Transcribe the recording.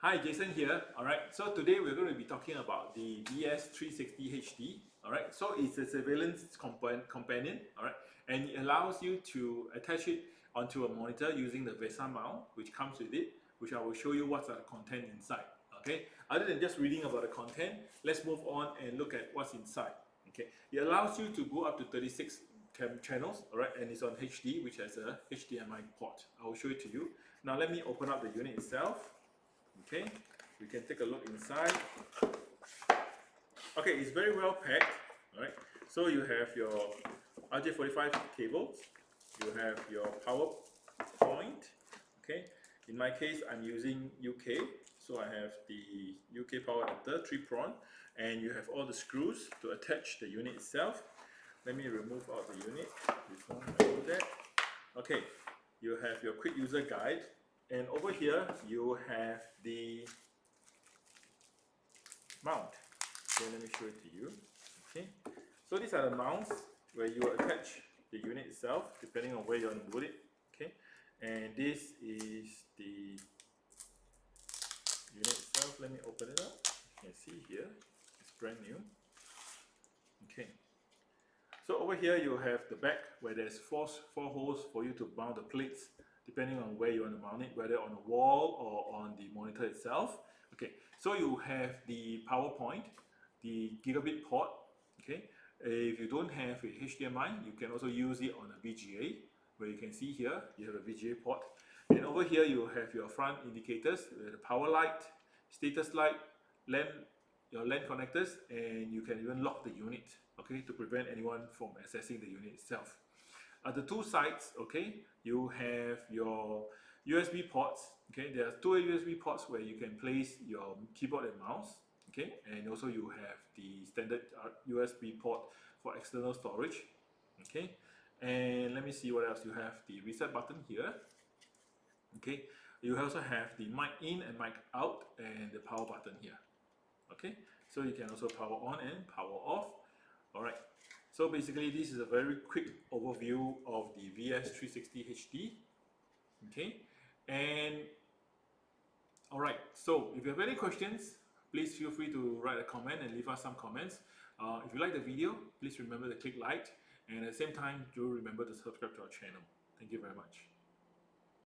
Hi, Jason here. Alright, so today we're going to be talking about the VS360HD. Alright, so it's a surveillance companion. Alright, and it allows you to attach it onto a monitor using the VESA mount, which comes with it, which I will show you what's the content inside. Okay, other than just reading about the content, let's move on and look at what's inside. Okay, it allows you to go up to 36 channels, alright, and it's on HD, which has a HDMI port. I will show it to you. Now let me open up the unit itself. Okay, we can take a look inside. Okay, it's very well packed. All right, so you have your RJ45 cables, you have your power point. Okay, in my case, I'm using UK, so I have the UK power adapter 3-prong, and you have all the screws to attach the unit itself. Let me remove out the unit before I do that. Okay, you have your quick user guide. And over here, you have the mount. Okay, let me show it to you. Okay, so these are the mounts where you attach the unit itself, depending on where you want to put it. Okay, and this is the unit itself. Let me open it up. You can see here, it's brand new. Okay, so over here you have the back where there's four holes for you to mount the plates, depending on where you want to mount it, whether on the wall or on the monitor itself. Okay, so you have the power point, the gigabit port. Okay, if you don't have a HDMI, you can also use it on a VGA, where you can see here you have a VGA port. And over here you have your front indicators, the power light, status light, your LAN connectors, and you can even lock the unit, okay, to prevent anyone from accessing the unit itself. At the two sides, okay, you have your USB ports. Okay, there are two USB ports where you can place your keyboard and mouse. Okay, and also you have the standard USB port for external storage. Okay, and let me see what else. You have the reset button here. Okay, you also have the mic in and mic out, and the power button here. Okay, so you can also power on and power off. All right, so basically this is a very quick overview of the VS360HD. Okay, and all right, so if you have any questions, please feel free to write a comment and leave us some comments. If you like the video, please remember to click like, and at the same time do remember to subscribe to our channel. Thank you very much.